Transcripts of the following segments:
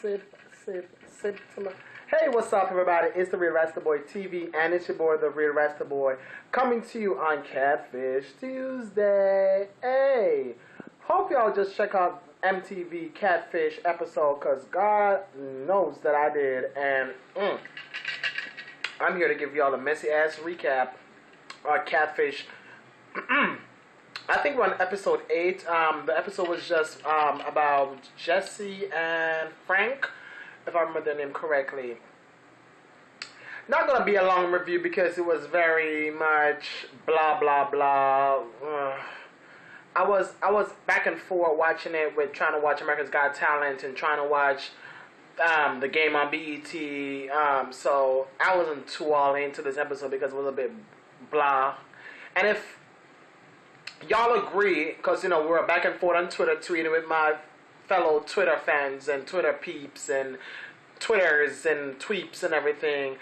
Sit to my... Hey, what's up, everybody? It's the Real Rasta Boy TV, and it's your boy, the Real Rasta Boy, coming to you on Catfish Tuesday. Hey, hope y'all just check out MTV Catfish episode, because God knows that I did, and I'm here to give y'all a messy-ass recap on Catfish. I think we're on episode 8. The episode was just about Jesse and Frank, if I remember their name correctly. Not gonna be a long review because it was very much blah blah blah. I was back and forth watching it with trying to watch America's Got Talent and trying to watch the game on BET. So I wasn't too all into this episode because it was a bit blah. And if y'all agree, because, you know, we're back and forth on Twitter, tweeting with my fellow Twitter fans and Twitter peeps and Twitters and tweeps and everything,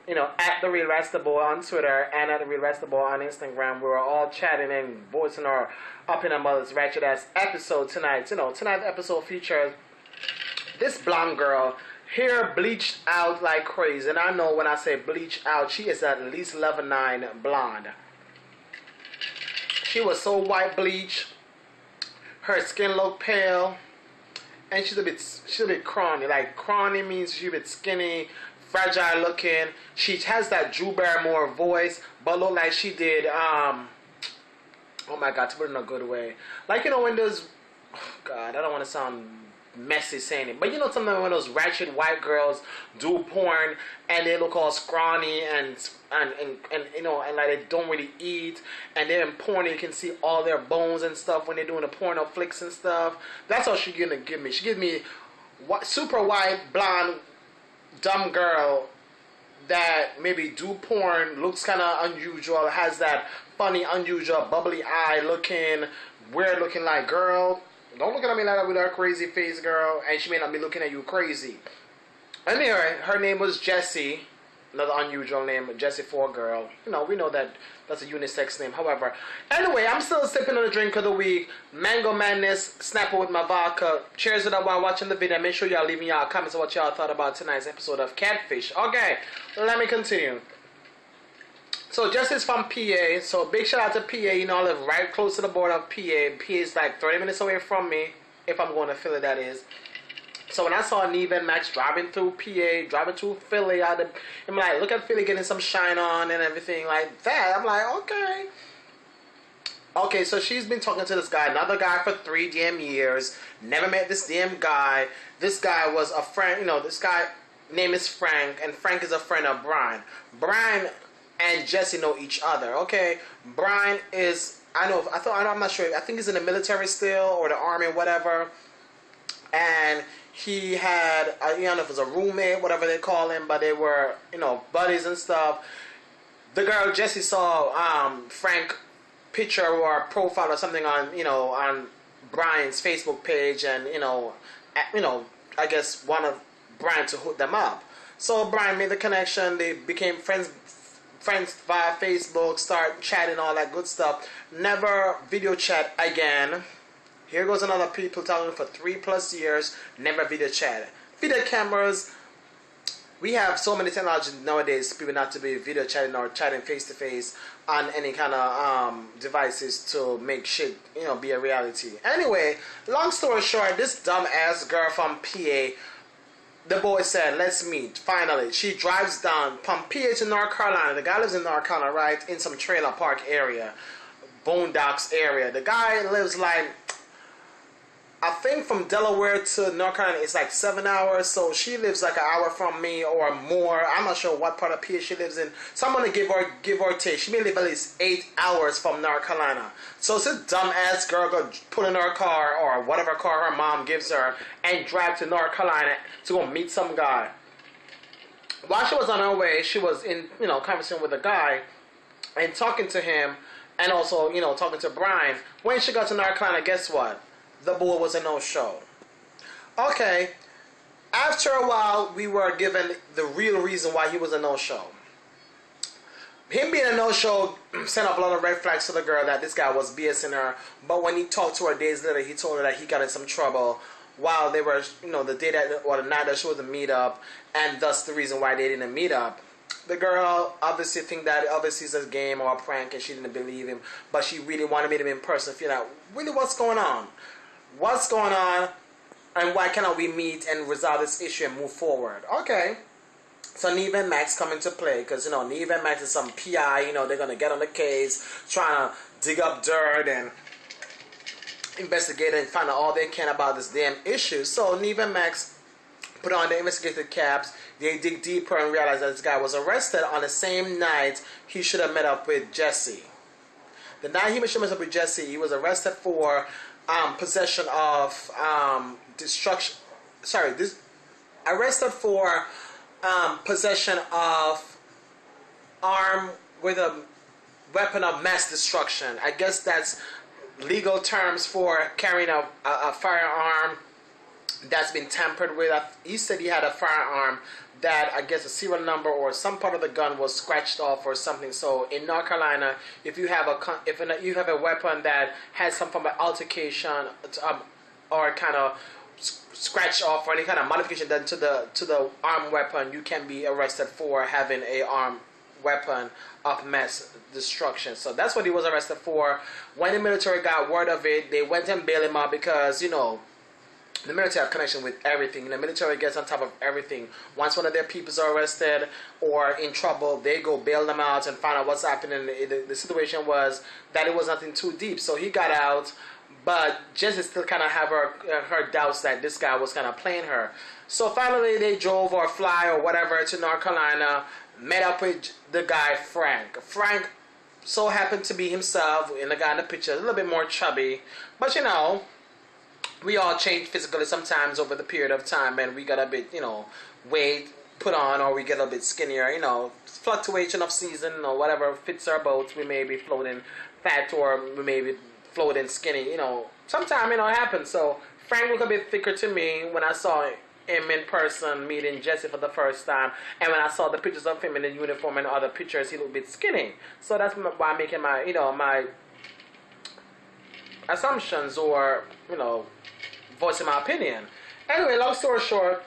you know, at The Real Rasta Boy on Twitter and at The Real Rasta Boy on Instagram, we were all chatting and voicing our upping mother's ratchet-ass episode tonight. You know, tonight's episode features this blonde girl, hair bleached out like crazy. And I know when I say bleached out, she is at least level 9 blonde. She was so white bleach, her skin looked pale, and she's a bit scrawny. Like, scrawny means she's a bit skinny, fragile looking. She has that Drew Barrymore voice, but look like she did, oh my God, to put it in a good way. Like, you know, when those, oh God, I don't want to sound messy saying it, but you know, sometimes when those ratchet white girls do porn and they look all scrawny and you know, and like they don't really eat, and they're in porn and you can see all their bones and stuff when they're doing the porno flicks and stuff. That's all she's gonna give me. She gives me super white, blonde, dumb girl that maybe do porn, looks kind of unusual, has that funny, unusual, bubbly eye looking, weird looking, like, girl, don't look at me like that with her crazy face, girl, and she may not be looking at you crazy. Anyway, her name was Jessie, another unusual name, Jessie for girl. You know, we know that that's a unisex name, however. Anyway, I'm still sipping on the drink of the week, Mango Madness, Snapper with my vodka. Cheers it up while watching the video. Make sure y'all leave me y'all comments on what y'all thought about tonight's episode of Catfish. Okay, let me continue. So Jessie's from PA, so big shout out to PA. You know, I live right close to the border of PA. PA is like 30 minutes away from me, if I'm going to Philly, that is. So when I saw Neve and Max driving through PA, driving through Philly, I'm like, look at Philly getting some shine on and everything like that. I'm like, okay. Okay, so she's been talking to this guy, another guy, for 3 damn years. Never met this damn guy. This guy was a friend, you know, this guy name is Frank, and Frank is a friend of Brian. Brian and Jesse know each other, okay? Brian is, I'm not sure, I think he's in the military still, or the army, whatever. And he had, I don't know if it was a roommate, whatever they call him, but they were, you know, buddies and stuff. The girl, Jesse, saw Frank picture or profile or something on, you know, on Brian's Facebook page, and, you know, I guess wanted Brian to hook them up. So Brian made the connection, they became friends via Facebook, start chatting, all that good stuff. Never video chat again. Here goes another people talking for 3+ years, never video chat. Video cameras, we have so many technology nowadays, people not to be video chatting or chatting face to face on any kind of devices to make shit, you know, be a reality. Anyway, long story short, this dumb ass girl from PA, the boy said, let's meet. Finally, she drives down from PA to North Carolina. The guy lives in North Carolina, right, in some trailer park area, boondocks area. The guy lives like, I think from Delaware to North Carolina it's like 7 hours, so she lives like an hour from me or more. I'm not sure what part of PA she lives in, so I'm gonna give or take. She may live at least 8 hours from North Carolina. So this dumb ass girl go put in her car or whatever car her mom gives her and drive to North Carolina to go meet some guy. While she was on her way, she was in, you know, conversing with a guy and talking to him, and also, you know, talking to Brian. When she got to North Carolina, guess what? The boy was a no-show. Okay, after a while, we were given the real reason why he was a no-show. Him being a no-show sent up a lot of red flags to the girl that this guy was BSing her, but when he talked to her days later, he told her that he got in some trouble while they were, the day that or the night that she was to meet up, and thus the reason why they didn't meet up. The girl obviously think that obviously it's a game or a prank, and she didn't believe him, but she really wanted to meet him in person. Feel like, really, what's going on? What's going on? And why cannot we meet and resolve this issue and move forward? Okay. So Neve and Max come into play because, Neve and Max is some PI, they're going to get on the case, trying to dig up dirt and investigate and find out all they can about this damn issue. So Neve and Max put on the investigative caps. They dig deeper and realize that this guy was arrested on the same night he should have met up with Jesse. The night he should have met up with Jesse, he was arrested for possession of destruction. Sorry, arrested for possession of arm with a weapon of mass destruction. I guess that's legal terms for carrying a firearm that's been tampered with. He said he had a firearm that I guess a serial number or some part of the gun was scratched off or something. So in North Carolina, if you have a weapon that has some form of altercation or kind of scratch off or any kind of modification done to the armed weapon, you can be arrested for having a armed weapon of mass destruction. So that's what he was arrested for. When the military got word of it, they went and bailed him out because, the military have connection with everything. The military gets on top of everything. Once one of their people are arrested or in trouble, they go bail them out and find out what's happening. The situation was that it was nothing too deep. So he got out, but Jessie still kind of have her doubts that this guy was kind of playing her. So finally they drove or fly or whatever to North Carolina, met up with the guy Frank. Frank so happened to be himself, and the guy in the picture, a little bit more chubby. But we all change physically sometimes over the period of time, and we got a bit, weight put on, or we get a bit skinnier, fluctuation of season or whatever fits our boats. We may be floating fat or we may be floating skinny, sometime, it happens. So Frank looked a bit thicker to me when I saw him in person meeting Jesse for the first time, and when I saw the pictures of him in the uniform and other pictures, he looked a bit skinny. So that's why I'm making my, my assumptions or, voicing my opinion. Anyway, long story short,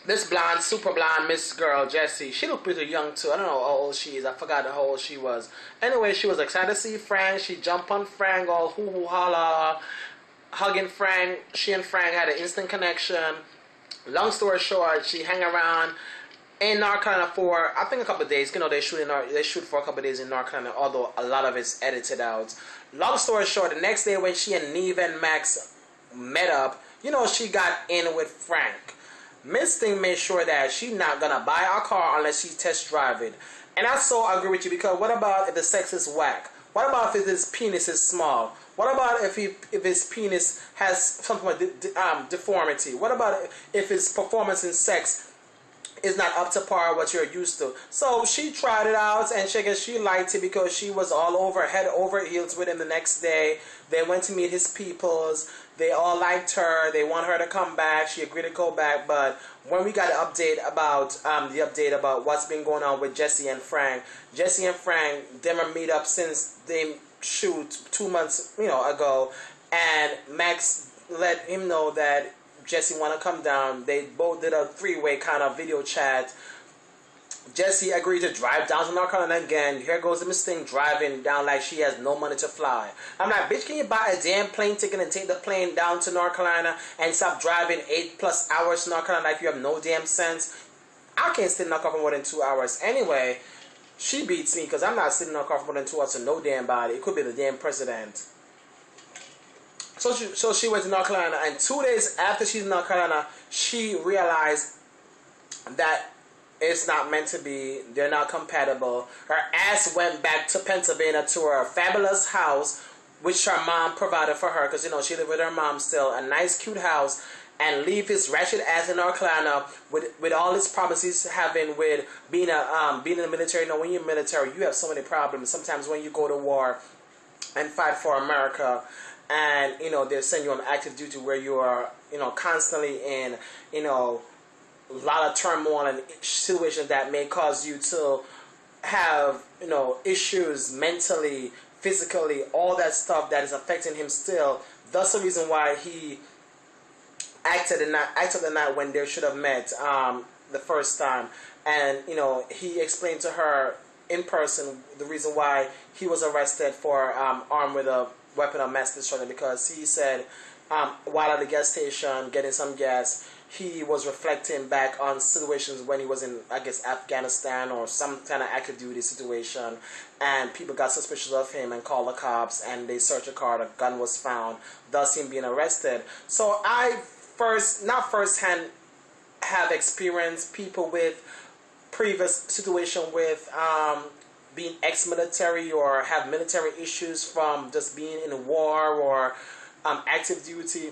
this blonde, super blonde Miss Girl, Jessie, she looked pretty young too. I don't know how old she is. I forgot how old she was. Anyway, she was excited to see Frank. She jumped on Frank, all hoo-hoo, holla, hugging Frank. She and Frank had an instant connection. Long story short, she hang around in North Carolina for, I think, a couple of days. They shoot for a couple of days in North Carolina, although a lot of it's edited out. Long story short, the next day when she and Neve and Max met up, she got in with Frank. Miss Thing made sure that she's not gonna buy a car unless she test drive it. And I so agree with you, because what about if the sex is whack? What about if his penis is small? What about if his penis has some form of deformity? What about if his performance in sex is not up to par what you're used to? So she tried it out, and she liked it because she was all over, head over heels with him the next day. They went to meet his peoples. They all liked her. They want her to come back. She agreed to go back. But when we got an update about what's been going on with Jesse and Frank didn't meet up since they shoot 2 months ago, and Max let him know that Jesse want to come down. They both did a three-way kind of video chat. Jesse agreed to drive down to North Carolina again. Here goes the Miss Thing driving down like she has no money to fly. I'm like, bitch, can you buy a damn plane ticket and take the plane down to North Carolina and stop driving 8+ hours to North Carolina like you have no damn sense? I can't sit in a car for more than 2 hours. Anyway, she beats me because I'm not sitting in a car for more than 2 hours to no damn body. It could be the damn president. So she went to North Carolina, and 2 days after she's in North Carolina, she realized that it's not meant to be. They're not compatible. Her ass went back to Pennsylvania to her fabulous house, which her mom provided for her, because she lived with her mom still. A nice, cute house, and leave his ratchet ass in North Carolina with all his problems he's having with being in the military. When you're military, you have so many problems. Sometimes when you go to war and fight for America, and they send you on active duty where you are constantly in a lot of turmoil and situations that may cause you to have issues mentally, physically, all that stuff that is affecting him still. That's the reason why he acted the night when they should have met the first time. And he explained to her in person the reason why he was arrested for armed with a weapon of mass destruction, because he said while at the gas station getting some gas, he was reflecting back on situations when he was in, I guess, Afghanistan or some kind of active duty situation, and people got suspicious of him and called the cops, and they searched the car, the gun was found, thus him being arrested. So I not firsthand have experienced people with previous situation with being ex-military or have military issues from just being in a war or active duty.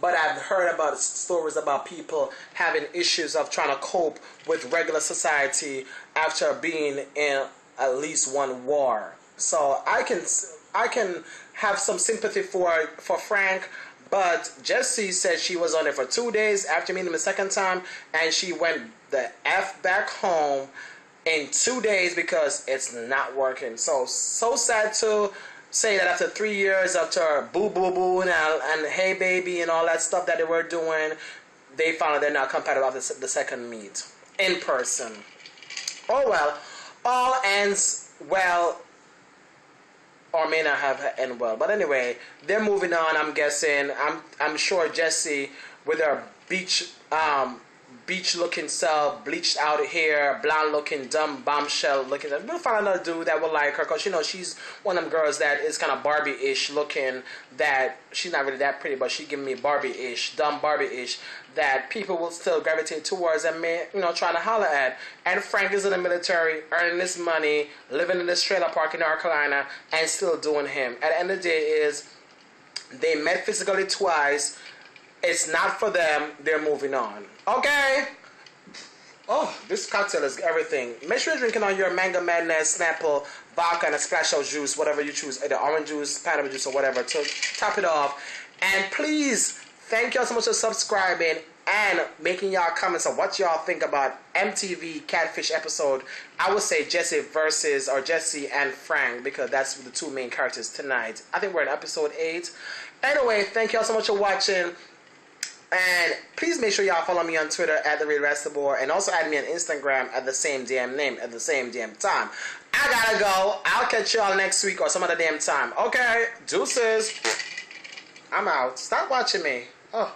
But I've heard about stories about people having issues of trying to cope with regular society after being in at least one war. So I can have some sympathy for Frank. But Jessie said she was on it for 2 days after meeting him the second time, and she went the F back home in 2 days because it's not working. So sad to say that after 3 years, after boo boo boo and hey baby and all that stuff that they were doing, they found out they're not compatible after the second meet in person. Oh well, all ends well, or may not have end well. But anyway, they're moving on. I'm guessing. I'm sure Jessie with her beach looking self, bleached out hair, blonde looking, dumb bombshell looking. We'll find another dude that will like her, because she's one of them girls that is kind of Barbie-ish looking. That she's not really that pretty, but she giving me Barbie-ish, dumb Barbie-ish, that people will still gravitate towards and may trying to holler at. And Frank is in the military, earning this money, living in this trailer park in North Carolina, and still doing him. At the end of the day, is they met physically twice. It's not for them. They're moving on. Okay. Oh, this cocktail is everything. Make sure you're drinking on your Mango Madness, Snapple, vodka, and a splash of juice, whatever you choose, either orange juice, pineapple juice, or whatever, to top it off. And please, thank y'all so much for subscribing and making y'all comments on what y'all think about MTV Catfish episode. I would say Jessie and Frank, because that's the two main characters tonight. I think we're in episode 8. Anyway, thank y'all so much for watching. And please make sure y'all follow me on Twitter at @TheRealRestabor, and also add me on Instagram at the same damn name at the same damn time. I gotta go. I'll catch y'all next week or some other damn time. Okay, deuces. I'm out. Stop watching me. Oh.